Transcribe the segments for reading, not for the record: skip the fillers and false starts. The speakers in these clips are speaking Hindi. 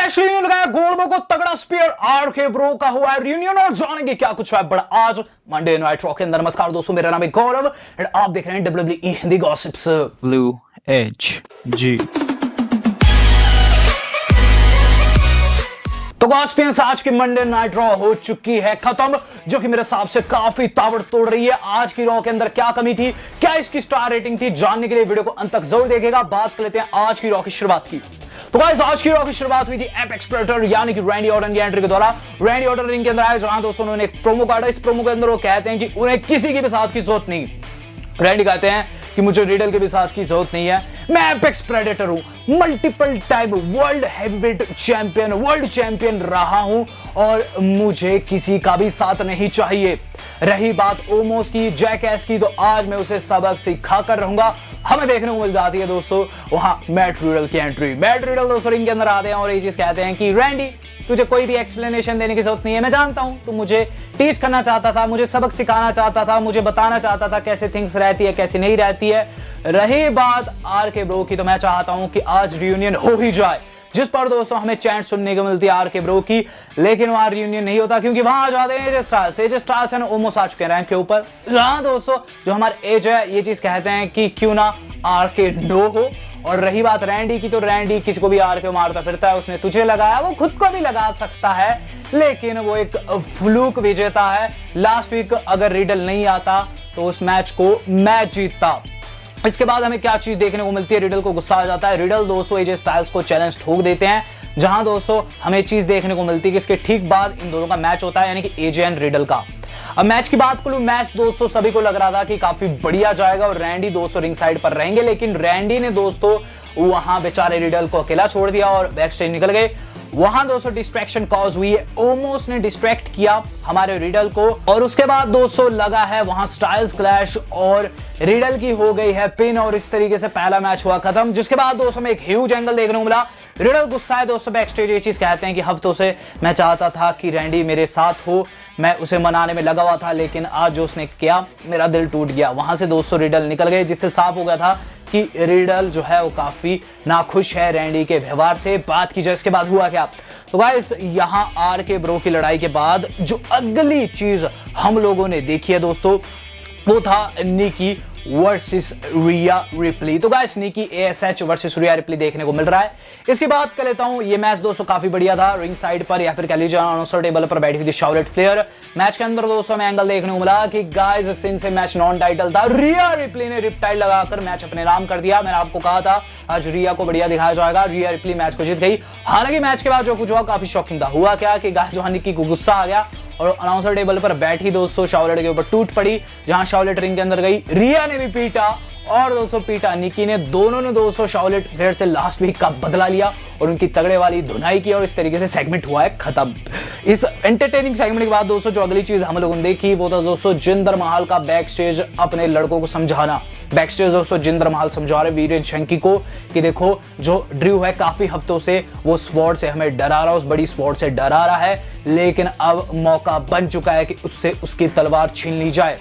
लैशली ने लगाया गोल्डबर्ग को तगड़ा स्पीयर। आरके ब्रो का हुआ रियूनियन और जानेंगे क्या कुछ है बड़ा आज मंडे नाइट रॉ के अंदर। नमस्कार दोस्तों, मेरा नाम है गौरव और आप देख रहे हैं WWE Hindi gossips. Blue edge ji. तो गॉसिप्स, आज की मंडे नाइट रॉ हो चुकी है खत्म, जो कि मेरे हिसाब से काफी ताबड़तोड़ रही है। आज की रॉ के अंदर क्या कमी थी, क्या इसकी स्टार रेटिंग थी, जानने के लिए वीडियो को अंत तक जरूर देखिएगा। बात कर लेते हैं आज की रॉ की शुरुआत की। तो गाइस, आज की रॉ की शुरुआत हुई थी एपेक्स प्रेडेटर यानी कि रैंडी ऑर्टन की एंट्री के द्वारा। रैंडी ऑर्टन रिंग के अंदर आए, जहां दोस्तों उन्होंने एक प्रोमो काटा। इस प्रोमो के अंदर वो कहते हैं कि उन्हें किसी की भी साथ की जरूरत नहीं। रैंडी कहते हैं कि मुझे रिडल के भी साथ की जरूरत नहीं है, मैं एपेक्स प्रेडेटर हूं, multiple time world heavyweight champion, world champion रहा हूं और मुझे किसी का भी साथ नहीं चाहिए। रही बात ओमोस की, जैकएस की, तो आज मैं उसे सबक सिखा कर रहूंगा। हमें देखने को मिल जाती है दोस्तों वहां मैट रिडल की एंट्री। मैट रिडल दोस्तों रिंग के अंदर आते हैं और ये चीज कहते हैं कि रैंडी, तुझे कोई भी एक्सप्लेनेशन देने की जरूरत नहीं है। मैं जानता हूं तू मुझे टीच करना चाहता था, मुझे सबक सिखाना चाहता था, मुझे बताना चाहता था कैसे थिंग्स रहती है कैसे नहीं रहती है। रही बात आरके ब्रो की, तो मैं चाहता हूं कि आज रियूनियन हो ही जाए, जिस पर दोस्तों हमें चैंट सुनने को मिलती है आरके ब्रो की। लेकिन वहां रियूनियन नहीं होता क्योंकि वहां आ जाते हैं एजे स्टार्स है ना, ओमोस आ चुके हैं रैंक के ऊपर। जहां दोस्तों जो हमारे एज है ये चीज कहते हैं कि क्यों ना आरके नो हो। और रही बात रैंडी की, तो रैंडी किसी को भी आरके मारता फिरता है, उसने तुझे लगाया, वो खुद को भी लगा सकता है, लेकिन वो एक फ्लूक विजेता है। लास्ट वीक अगर रिडल नहीं आता तो उस मैच को मैं जीतता। इसके बाद हमें क्या चीज देखने को मिलती है, रिडल को गुस्सा आ जाता है। रिडल दोस्तों एजे स्टाइल्स को चैलेंज ठोक देते हैं, जहां दोस्तों हमें चीज देखने को मिलती है कि इसके ठीक बाद इन दोनों का मैच होता है, यानी कि एजे एंड रिडल का। अब मैच की बात करूं, मैच दोस्तों सभी को लग रहा था कि काफी बढ़िया जाएगा और रैंडी दोस्तों रिंग साइड पर रहेंगे, लेकिन रैंडी ने दोस्तों वहां बेचारे रिडल को अकेला छोड़ दिया और बैक स्टेज निकल गए। वहां दोस्तों डिस्ट्रैक्शन कॉज हुई है, ओमोस ने डिस्ट्रैक्ट किया हमारे रिडल को और उसके बाद दोस्तों लगा है वहां स्टाइल्स क्लैश और रिडल की हो गई है पिन और इस तरीके से पहला मैच हुआ खत्म। जिसके बाद दोस्तों में एक ह्यूज एंगल देखने को मिला। रिडल गुस्सा है दोस्तों बैक स्टेज, ये चीज कहते हैं कि हफ्तों से मैं चाहता था कि रैंडी मेरे साथ हो, मैं उसे मनाने में लगा हुआ था, लेकिन आज जो उसने किया मेरा दिल टूट गया। वहां से दोस्तों रिडल निकल गए, जिससे साफ हो गया था कि रिडल जो है वो काफी नाखुश है रैंडी के व्यवहार से। बात की जाए इसके बाद हुआ क्या, तो गाइस यहां आरके ब्रो की लड़ाई के बाद जो अगली चीज हम लोगों ने देखी है दोस्तों, वो था निकी वर्सेस रिया रिप्ली। तो गाइस निकी एएसएच वर्सेस रिया रिप्ली देखने को मिल रहा है। इसकी बात कर लेता हूं, ये मैच दोस्तों काफी बढ़िया था। रिंग साइड पर या फिर कह लीजिए अनाउंसर टेबल पर बैठी हुई थी शार्लेट फ्लेयर। मैच के अंदर दोस्तों हमें एंगल देखने को मिला कि गाइस सिंस से मैच नॉन टाइटल था, रिया रिप्ली ने रिपटाइल लगाकर मैच अपने नाम कर दिया। मैंने आपको कहा था आज रिया को बढ़िया दिखाया जाएगा, रिया रिप्ली मैच को जीत गई। हालांकि मैच के बाद जो कुछ हुआ काफी शॉकिंग था। हुआ क्या कि गाइस वहां निकी को गुस्सा आ गया और अनाउंसर टेबल पर बैठी दोस्तों शार्लेट के ऊपर टूट पड़ी। जहां शार्लेट रिंग के अंदर गई, रिया ने भी पीटा और दोस्तों पीटा निकी ने। दोनों ने दोस्तों शार्लेट फ्लेयर से लास्ट वीक का बदला लिया और उनकी तगड़े वाली धुनाई की और इस तरीके से सेगमेंट हुआ है खत्म। इस एंटरटेनिंग सेगमेंट के बाद दोस्तों जो अगली चीज हम लोगों ने देखी वो था दोस्तों जिंदर महल का बैक स्टेज अपने लड़कों को समझाना। बैक स्टेज दोस्तों जिंदर महल समझा रहे वीरेन शंकी को कि देखो जो ड्रू है काफी हफ्तों से वो स्वॉर्ड से हमें डरा रहा है, उस बड़ी स्वॉर्ड से डरा रहा है, लेकिन अब मौका बन चुका है कि उससे उसकी तलवार छीन ली जाए।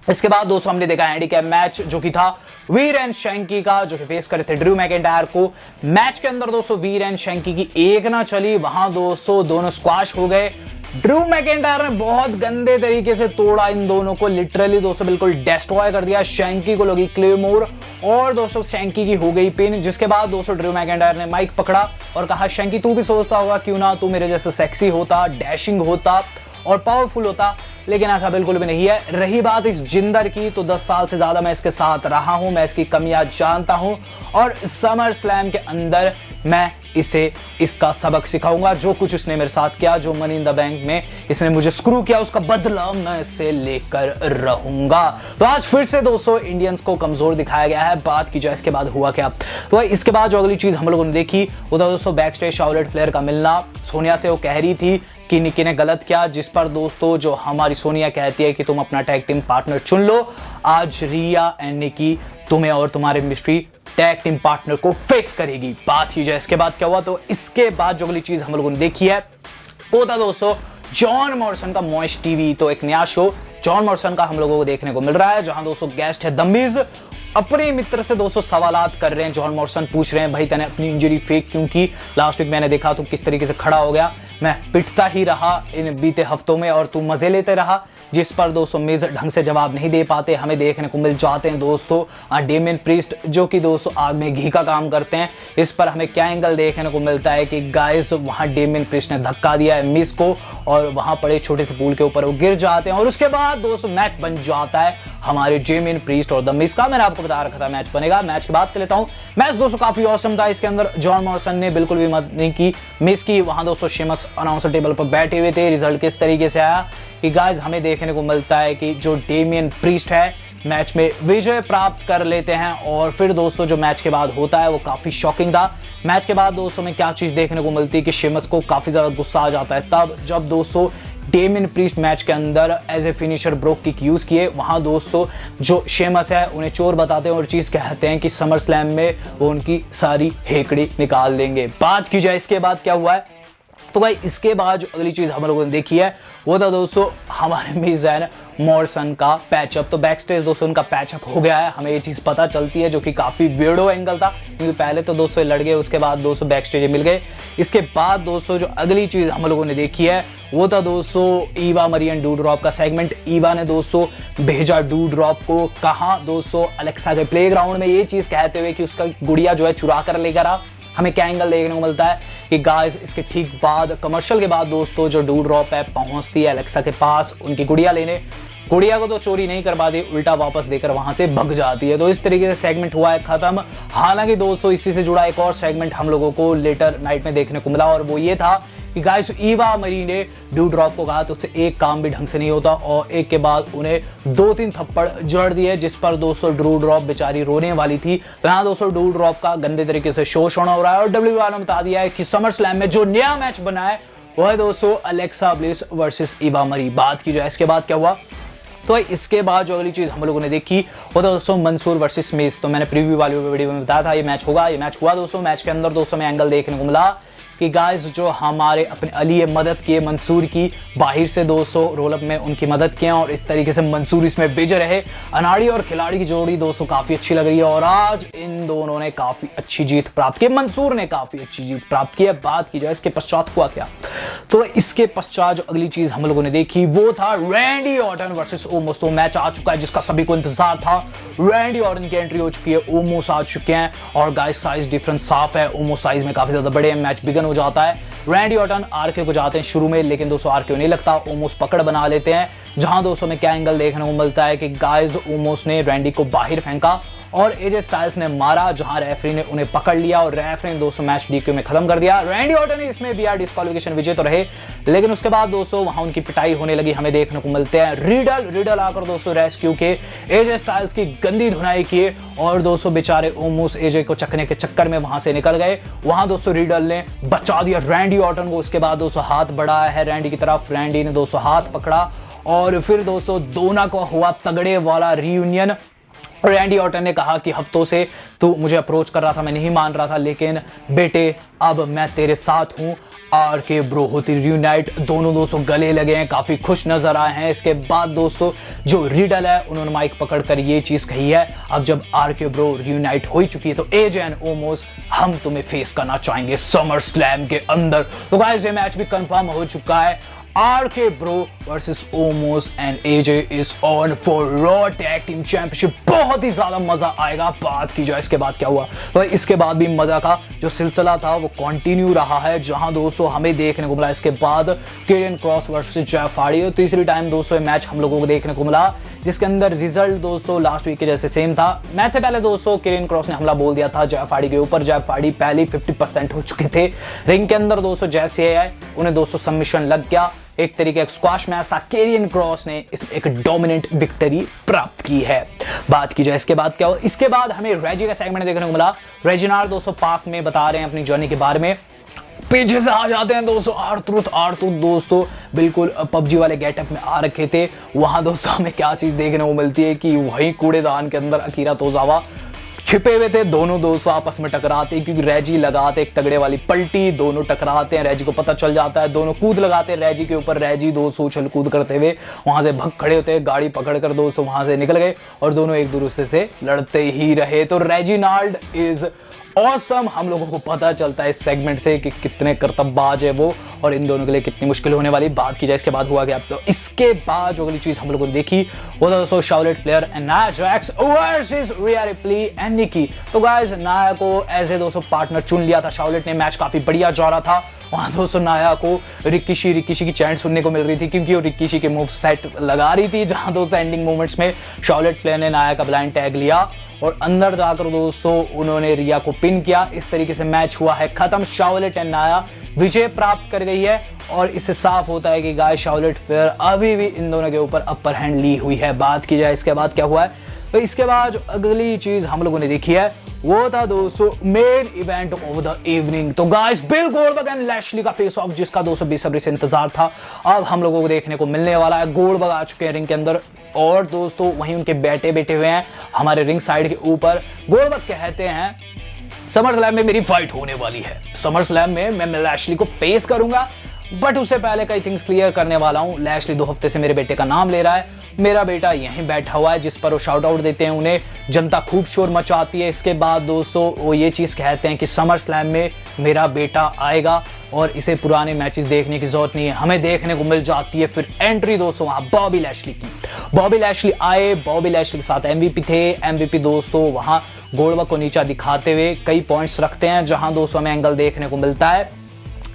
इसके बाद दोस्तों हमने देखा हैंडीकैप मैच जो कि था वीर एंड शंकी का, जो कि फेस करे थे ड्रू मैकिंटायर को। मैच के अंदर दोस्तों वीर एंड शंकी की एक ना चली, वहां दोस्तों दोनों स्क्वाश हो गए। ड्रू मैकिंटायर ने बहुत गंदे तरीके से तोड़ा इन दोनों को, लिटरली दोस्तों बिल्कुल डिस्ट्रॉय कर दिया। शंकी को लगी क्लेमोर और दोस्तों शंकी की हो गई पिन। जिसके बाद दोस्तों ड्रू मैकिंटायर ने माइक पकड़ा और कहा शंकी तू भी सोचता होगा क्यों ना तू मेरे जैसे सेक्सी होता, डैशिंग होता और पावरफुल होता, लेकिन ऐसा बिल्कुल भी नहीं है। रही बात इस जिंदर की, तो 10 साल से ज्यादा मैं इसके साथ रहा हूं, मैं इसकी कमियां जानता हूं और समर स्लैम के अंदर मैं इसे इसका सबक सिखाऊंगा। जो कुछ इसने मेरे साथ किया, जो मनी इन द बैंक में इसने मुझे स्क्रू किया, उसका बदला मैं इसे लेकर रहूंगा। तो आज फिर से दोस्तों इंडियंस को कमजोर दिखाया गया है। बात की जाए इसके बाद हुआ क्या, तो इसके बाद जो अगली चीज हम लोगों ने देखी वो था दोस्तों बैक स्टेज शार्लेट फ्लेयर का मिलना। सोनिया से वो कह रही थी कि निकी ने गलत किया, जिस पर दोस्तों जो हमारी सोनिया कहती है कि तुम अपना टैग टीम पार्टनर चुन लो। आज रिया एंड निकी तुम्हें और तुम्हारे मिस्ट्री टैग टीम पार्टनर को फेस करेगी। बात की जाए इसके बाद क्या हुआ, तो इसके बाद जो अगली चीज हम लोगों ने देखी है वो था दोस्तों जॉन मॉरिसन का मॉइस्ट टीवी। तो एक नया शो जॉन मॉरिसन का हम लोगों को देखने को मिल रहा है, जहां दोस्तों गेस्ट है द मिज अपने मित्र से दोस्तों सवालात कर रहे हैं। जॉन मॉर्सन पूछ रहे हैं भाई तने अपनी इंजरी फेक क्यों की, लास्ट वीक मैंने देखा तू किस तरीके से खड़ा हो गया, मैं पिटता ही रहा इन बीते हफ्तों में और तू मजे लेते रहा। जिस पर दोस्तों मिज ढंग से जवाब नहीं दे पाते। हमें देखने को मिल जाते हैं दोस्तों डेमियन प्रीस्ट जो कि दोस्तों आग में घी का काम करते हैं। इस पर हमें क्या एंगल देखने को मिलता है कि गाइस वहां डेमियन प्रीस्ट ने धक्का दिया है मिज को और वहां पड़े छोटे से पूल के ऊपर वो गिर जाते हैं और उसके बाद दोस्तों मैच बन जाता है हमारे डेमियन प्रीस्ट और द मिज का। मैंने आपको बता रखा था मैच बनेगा। मैच की बात कर लेता हूं। मैच दोस्तों काफी औसम था। इसके अंदर जॉन मॉर्सन ने बिल्कुल भी मदद नहीं की मिज की। वहां दोस्तों शेमस अनाउंसर टेबल पर बैठे हुए थे। रिजल्ट किस तरीके से आया कि गाइस हमें देखने को मिलता है कि जो डेमियन प्रीस्ट है मैच में विजय प्राप्त कर लेते हैं। और फिर दोस्तों जो मैच के बाद होता है वो काफी शॉकिंग था। मैच के बाद दोस्तों में क्या चीज देखने को मिलती है कि शेमस को काफी ज्यादा गुस्सा आ जाता है तब जब दोस्तों डेमियन प्रीस्ट मैच के अंदर एज ए फिनिशर ब्रोक किक यूज किए। वहां दोस्तों जो शेमस है उन्हें चोर बताते हैं और चीज कहते हैं कि समर स्लैम में वो उनकी सारी हेकड़ी निकाल देंगे। बात की जाए इसके बाद क्या हुआ है तो भाई इसके बाद जो अगली चीज हम लोगों ने देखी है वो था दोस्तों हमारे मिज एंड मॉर्सन का पैचअप। तो बैक स्टेज दोस्तों उनका पैचअप हो गया है। हमें ये चीज पता चलती है जो कि काफी वियर्डो एंगल था क्योंकि पहले तो दोस्तों लड़ गए उसके बाद दोस्तों बैक स्टेज मिल गए। इसके बाद दोस्तों जो अगली चीज हम लोगों ने देखी है वो था दोस्तों ईवा मरी एंड डूड्रॉप का सेगमेंट। ईवा ने दोस्तों भेजा डूड्रॉप को कहा दोस्तों अलेक्सा के प्लेग्राउंड में ये चीज कहते हुए कि उसका गुड़िया जो है चुरा कर लेकर आ। हमें क्या एंगल देखने को मिलता है कि गाइस इसके ठीक बाद कमर्शियल के बाद दोस्तों जो डूड्रॉप है पहुंचती है अलेक्सा के पास उनकी गुड़िया लेने। गुड़िया को तो चोरी नहीं कर पाती, उल्टा वापस देकर वहां से भग जाती है। तो इस तरीके से सेगमेंट हुआ है खत्म। हालांकि दोस्तों इसी से जुड़ा एक और सेगमेंट हम लोगों को लेटर नाइट में देखने को मिला और वो ये था कि गाइस ईवा मरी ने डूड्रॉप को कहा तुझसे एक काम भी ढंग से नहीं होता और एक के बाद उन्हें 2-3 थप्पड़ जड़ दिए जिस पर दोस्तों डूड्रॉप बेचारी रोने वाली थी। तो यहाँ दोस्तों डूड्रॉप का गंदे तरीके से शोषण हो रहा है और डब्ल्यूडब्ल्यूई ने बता दिया है कि समर स्लैम में जो नया मैच बना है वो है दोस्तों अलेक्सा ब्लिस वर्सेस ईवा मरी। बात की जाए इसके बाद क्या हुआ तो इसके बाद जो अगली चीज हम लोगों ने देखी वो था दोस्तों मंसूर वर्सेस मिज। तो मैंने प्रीव्यू वाली वीडियो में बताया था ये मैच होगा, ये मैच हुआ दोस्तों। मैच के अंदर दोस्तों में एंगल देखने को मिला कि गाइस जो हमारे अपने अली मदद किए मंसूर की बाहर से दोस्तों रोलअप में उनकी मदद किए और इस तरीके से मंसूर इसमें विजय रहे। अनाड़ी और खिलाड़ी की जोड़ी दोस्तों काफी अच्छी लग रही है और आज इन दोनों ने काफी अच्छी जीत प्राप्त की। मंसूर ने काफी अच्छी जीत प्राप्त की है। बात की जाए इसके पश्चात हुआ क्या तो इसके पश्चात जो अगली चीज हम लोगों ने देखी वो था रैंडी ऑर्टन वर्सेस ओमोस। तो मैच आ चुका है जिसका सभी को इंतजार था। रैंडी ऑर्टन की एंट्री हो चुकी है, ओमोस आ चुके हैं और गाइस साइज डिफरेंस साफ है। ओमोस साइज में काफी ज्यादा बड़े हैं। मैच बिगन हो जाता है। रैंडी ऑर्टन आरके को जाते हैं शुरू में लेकिन दोस्तों आरके नहीं लगता, ओमोस पकड़ बना लेते हैं। जहां दोस्तों में क्या एंगल देखने को मिलता है कि गाइस ओमोस ने रैंडी को बाहर फेंका और एजे स्टाइल्स ने मारा जहां रेफरी ने उन्हें पकड़ लिया और रेफरी ने दोस्तों मैच डीक्यू में खत्म कर दिया। रैंडी ऑर्टन ने इसमें बीआर डिस्क्वालिफिकेशन विजय तो रहे लेकिन उसके बाद दोस्तों वहां उनकी पिटाई होने लगी। हमें देखने को मिलते हैं रिडल आकर दोस्तों रेस्क्यू के एजे स्टाइल्स की गंदी धुनाई किए और दोस्तों बेचारे ओमोस एजे को चकने के चक्कर में वहां से निकल गए। वहां दोस्तों रिडल ने बचा दिया रैंडी ऑर्टन को। उसके बाद दोस्तों हाथ बढ़ाया है रैंडी की तरफ, रैंडी ने दोस्तों हाथ पकड़ा और फिर दोस्तों दोनों को हुआ तगड़े वाला रियूनियन। रैंडी ऑर्टन ने कहा कि हफ्तों से तू मुझे अप्रोच कर रहा था, मैं नहीं मान रहा था लेकिन बेटे अब मैं तेरे साथ हूं। आरके ब्रो होती रियूनाइट। दोनों दोस्तों गले लगे हैं, काफी खुश नजर आए हैं। इसके बाद दोस्तों जो रिडल है उन्होंने माइक पकड़कर ये चीज कही है अब जब आरके ब्रो रियूनाइट हो चुकी है तो एजे एंड ओमोस हम तुम्हें फेस करना चाहेंगे समर स्लैम के अंदर। तो गाइस ये मैच भी कंफर्म हो चुका है। RK Bro versus Omos and AJ is on for Raw Tag Team Championship। बहुत ही ज्यादा मजा आएगा। बात की जाए इसके बाद क्या हुआ तो इसके बाद भी मजा का जो सिलसिला था वो कंटिन्यू रहा है जहां दोस्तों हमें देखने को मिला इसके बाद केरियन क्रॉस वर्सेस जेफ हार्डी। तीसरी टाइम दोस्तों ये मैच हम लोगों को देखने को मिला जिसके अंदर रिजल्ट दोस्तों लास्ट वीक के जैसे सेम था। मैच से पहले दोस्तों केरियन क्रॉस ने हमला बोल दिया था जेफ हार्डी के ऊपर। जेफ हार्डी पहले 50% हो चुके थे। रिंग के अंदर दोस्तों जैसे आए उन्हें दोस्तों सबमिशन लग गया। एक तरीके का स्क्वाश मैच था। केरियन क्रॉस ने इसमें एक डोमिनेंट विक्ट्री प्राप्त की है। बात की जाए इसके बाद क्या हुआ इसके बाद हमें रेजी का सेगमेंट देखने को मिला। रेजिनाल्ड दोस्तों पार्क में बता रहे हैं अपनी जर्नी के बारे में। पीछे से आ जाते हैं दोस्तों आर्थरुथ दोस्तों बिल्कुल पबजी वाले गेटअप में आ रखे थे। वहां दोस्तों हमें क्या चीज देखने को मिलती है कि वही कूड़ेदान के अंदर अकीरा तोजावा छिपे हुए थे दोनों दोस्तों आपस में टकराते क्योंकि रेजी लगाते एक तगड़े वाली पलटी, दोनों टकराते हैं, रेजी को पता चल जाता है, दोनों कूद लगाते हैं रेजी के ऊपर। रेजी दोस्तों उछल कूद करते हुए वहां से भग खड़े होते हैं, गाड़ी पकड़कर दोस्तों वहां से निकल गए और दोनों एक दूसरे से लड़ते ही रहे। तो रेजिनाल्ड इज ऑसम। हम लोगों को पता चलता है इस सेगमेंट से कि कितने कर्तव्यबाज है वो और इन दोनों के लिए कितनी मुश्किल होने वाली। बात की जाए इसके बाद हुआ क्या, तो इसके बाद जो अगली चीज हम लोगों ने देखी वो था दोस्तों Charlotte Flair and Nia Jax versus Rhea Ripley and Nikki. तो गाइस नाया को ऐसे दोस्तों पार्टनर चुन लिया था शार्लेट ने। मैच काफी बढ़िया जा रहा था। वहां दोस्तों नाया को रिक्कीशी की चैंट सुनने को मिल रही थी क्योंकि वो रिक्कीशी के मूव सेट लगा रही थी, जहां दोस्तों एंडिंग मोमेंट्स में शार्लेट फ्लेयर ने नाया का ब्लाइंड टैग लिया और अंदर जाकर दोस्तों उन्होंने रिया को पिन किया। इस तरीके से मैच हुआ है खत्म। शार्लेट एंड नाया विजय प्राप्त कर गई है और इससे साफ होता है कि गाइस शार्लेट फ्लेयर अभी भी इन दोनों के ऊपर अपर हैंड ली हुई है। बात की जाए इसके बाद क्या हुआ है, तो इसके बाद जो अगली चीज हम लोगों ने देखी है वो था दोस्तों main event of the evening. तो guys Bill Goldberg and Lashley का फेस ऑफ, जिसका दोस्तों बेसब्री से इंतजार था, अब हम लोगों को देखने को मिलने वाला है। गोल्डबर्ग आ चुके हैं रिंग के अंदर और दोस्तों वहीं उनके बैठे हुए हैं हमारे रिंग साइड के ऊपर। गोल्डबर्ग कहते हैं समर स्लैम में मेरी फाइट होने वाली है, समर स्लैम में मैं लैशली को फेस करूंगा, बट उससे पहले कई थिंग्स क्लियर करने वाला हूं। लैशली 2 हफ्ते से मेरे बेटे का नाम ले रहा है, मेरा बेटा यहीं बैठा हुआ है, जिस पर वो शाउट आउट देते हैं उन्हें, जनता खूब शोर मचाती है। इसके बाद दोस्तों वो ये चीज कहते हैं कि समर स्लैम में मेरा बेटा आएगा और इसे पुराने मैचेस देखने की जरूरत नहीं है। हमें देखने को मिल जाती है फिर एंट्री दोस्तों वहां बॉबी लैशली की। बॉबी लैशली आए, बॉबी लैशली के साथ एमवीपी थे। एमवीपी दोस्तों वहां गोल्डबर्ग को नीचा दिखाते हुए कई पॉइंट्स रखते हैं, जहां दोस्तों हमें एंगल देखने को मिलता है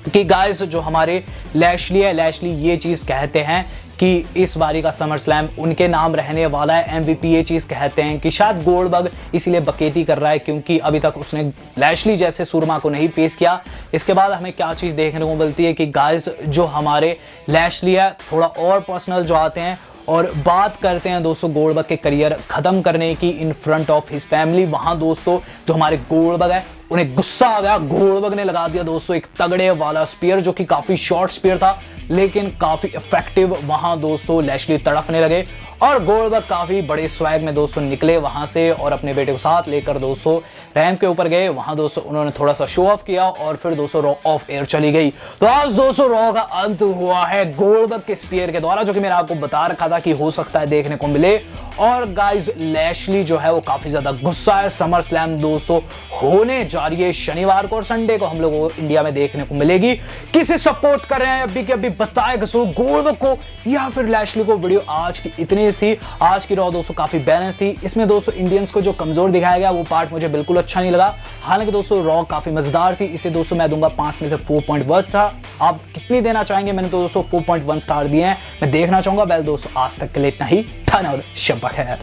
कि गाइस जो हमारे लैशली है, लैशली ये चीज कहते हैं कि इस बारी का समर स्लैम उनके नाम रहने वाला है। एमवीपी ये चीज कहते हैं कि शायद गोल्डबर्ग इसीलिए बकेती कर रहा है क्योंकि अभी तक उसने लैशली जैसे सुरमा को नहीं फेस किया। इसके बाद हमें क्या चीज देखने को मिलती है कि गाइस जो हमारे लैशली है थोड़ा और पर्सनल जो आते हैं और बात करते हैं दोस्तों गोल्डबर्ग के करियर खत्म करने की in front of his family. वहां दोस्तों जो हमारे गोल्डबर्ग है उन्हें गुस्सा आ गया, गोल्डबर्ग ने लगा दिया दोस्तों एक तगड़े वाला स्पीयर, जो कि काफी शॉर्ट स्पीयर था लेकिन काफी इफेक्टिव। वहां दोस्तों लैशली तड़पने लगे और गोल्डबर्ग काफी बड़े स्वैग में दोस्तों निकले वहां से और अपने बेटे को साथ लेकर दोस्तों रैंप के ऊपर गए। वहां दोस्तों उन्होंने थोड़ा सा शो ऑफ किया और फिर दोस्तों रॉ ऑफ एयर चली गई। तो आज दोस्तों रॉ का अंत हुआ है गोल्डबर्ग के स्पीयर के द्वारा, जो कि मैंने आपको बता रखा था कि हो सकता है देखने को मिले। और गाइस लैशली जो है वो काफी ज्यादा गुस्सा है। समर स्लैम दोस्तों होने जा रही है शनिवार को और संडे को हम लोगों को इंडिया में देखने को मिलेगी। किसे सपोर्ट कर रहे हैं अभी के अभी बताएगा गोल्डबर्ग को या फिर लैशली को। वीडियो आज की इतनी थी। आज की रॉ दोस्तों काफी बैलेंस थी। इसमें दोस्तों इंडियंस को जो कमजोर दिखाया गया वो पार्ट मुझे बिल्कुल अच्छा नहीं लगा। हालांकि दोस्तों रॉ काफी मजेदार थी। इसे दोस्तों मैं दूंगा 5 में से 4.1 था। आप कितनी देना चाहेंगे? मैंने तो दोस्तों 4.1 स्टार दिए हैं। मैं देखना चाहूंगा। वेल दोस्तों आज तक के लिए इतना ही। धन्यवाद। शब्बा खैर।